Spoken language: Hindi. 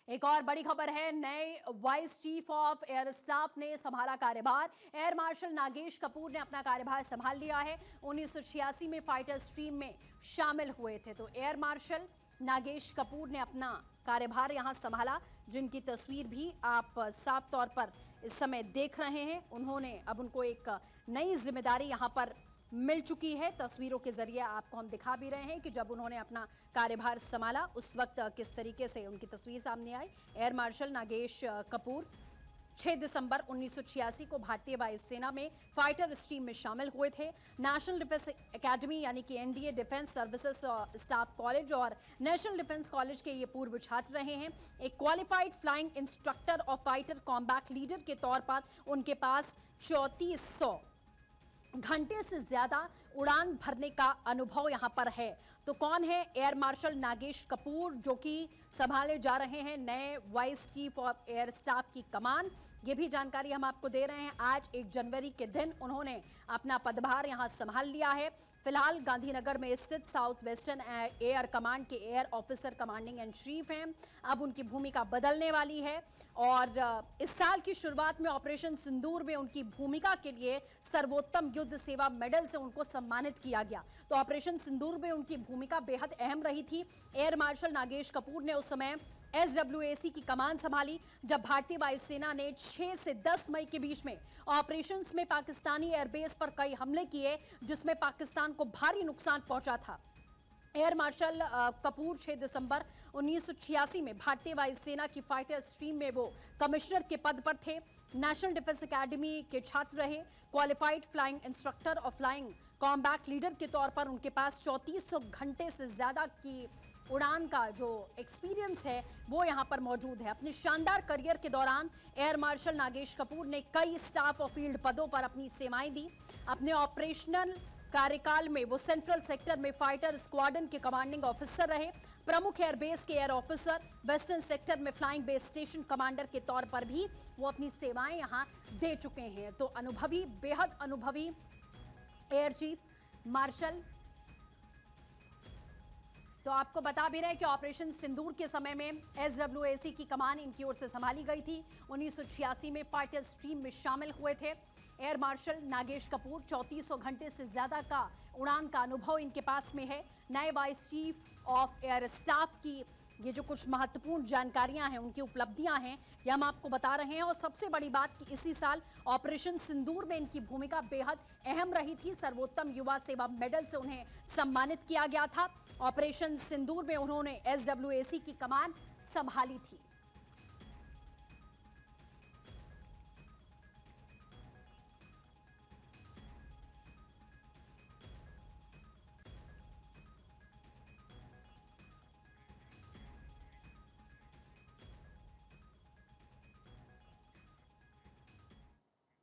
एक और बड़ी खबर है, नए vice chief of air staff ने संभाला कार्यभार। एयर मार्शल नागेश कपूर ने अपना कार्यभार संभाल लिया है। 1986 में फाइटर स्ट्रीम में शामिल हुए थे। तो एयर मार्शल नागेश कपूर ने अपना कार्यभार यहां संभाला, जिनकी तस्वीर भी आप साफ तौर पर इस समय देख रहे हैं। उन्होंने अब उनको एक नई जिम्मेदारी यहां पर मिल चुकी है। तस्वीरों के जरिए आपको हम दिखा भी रहे हैं कि जब उन्होंने अपना कार्यभार संभाला उस वक्त किस तरीके से उनकी तस्वीर सामने आई। एयर मार्शल नागेश कपूर 6 दिसंबर 1986 को भारतीय वायुसेना में फाइटर स्ट्रीम में शामिल हुए थे। नेशनल डिफेंस एकेडमी यानी कि NDA defence services staff college और नेशनल डिफेंस कॉलेज के ये पूर्व छात्र रहे हैं। एक क्वालिफाइड फ्लाइंग इंस्ट्रक्टर और फाइटर कॉम्बैट लीडर के तौर पर उनके पास 3400 घंटे से ज्यादा उड़ान भरने का अनुभव यहां पर है। तो कौन है एयर मार्शल नागेश कपूर, जो कि संभाले जा रहे हैं नए vice chief of air staff की कमान। ये भी जानकारी हम आपको दे रहे हैं। आज 1 जनवरी के दिन उन्होंने अपना पदभार यहां संभाल लिया है। फिलहाल गांधीनगर में स्थित साउथ वेस्टर्न एयर कमांड के air officer commanding in chief हैं। अब उनकी भूमिका बदलने वाली है और इस साल की शुरुआत में ऑपरेशन सिंदूर में उनकी भूमिका के लिए सर्वोत्तम युद्ध सेवा मेडल से उनको सम्मानित किया गया। तो ऑपरेशन सिंदूर में उनकी भूमिका बेहद अहम रही थी। एयर मार्शल नागेश कपूर ने उस समय SWAC की कमान संभाली, जब भारतीय वायुसेना ने 6 से 10 मई के बीच में ऑपरेशंस में पाकिस्तानी एयरबेस पर कई हमले किए, जिसमें पाकिस्तान को भारी नुकसान पहुंचा था। एयर मार्शल कपूर 6 दिसंबर 1986 में भारतीय वायुसेना की फाइटर स्ट्रीम में वो कमिश्नर के पद पर थे। नेशनल डिफेंस एकेडमी के छात्र रहे। क्वालिफाइड फ्लाइंग इंस्ट्रक्टर और फ्लाइंग कॉम्बैट लीडर के तौर पर उनके पास 3400 घंटे से ज्यादा की उड़ान का जो एक्सपीरियंस है वो यहां पर मौजूद है। अपने शानदार करियर के दौरान एयर मार्शल नागेश कपूर ने कई स्टाफ और फील्ड पदों पर अपनी सेवाएं दी। अपने ऑपरेशनल कार्यकाल में वो सेंट्रल सेक्टर में फाइटर स्क्वाड्रन के कमांडिंग ऑफिसर रहे। प्रमुख एयरबेस के एयर ऑफिसर, वेस्टर्न सेक्टर में फ्लाइंग बेस स्टेशन कमांडर के तौर पर भी वो अपनी सेवाएं यहां दे चुके हैं। तो अनुभवी, बेहद अनुभवी एयर चीफ मार्शल। तो आपको बता भी रहे हैं कि ऑपरेशन सिंदूर के समय में SWAC की कमान इनकी ओर से संभाली गई थी। 1986 में फाइटर स्ट्रीम में शामिल हुए थे। एयर मार्शल नागेश कपूर 3400 घंटे से ज्यादा का उड़ान का अनुभव इनके पास में है। नए vice chief of air staff की ये जो कुछ महत्वपूर्ण जानकारियां हैं, उनकी उपलब्धियां हैं, ये हम आपको बता रहे हैं। और सबसे बड़ी बात कि इसी साल ऑपरेशन सिंदूर में इनकी भूमिका बेहद अहम रही थी। सर्वोत्तम युवा सेवा मेडल से उन्हें सम्मानित किया गया था। ऑपरेशन सिंदूर में उन्होंने SWAC की कमान संभाली थी।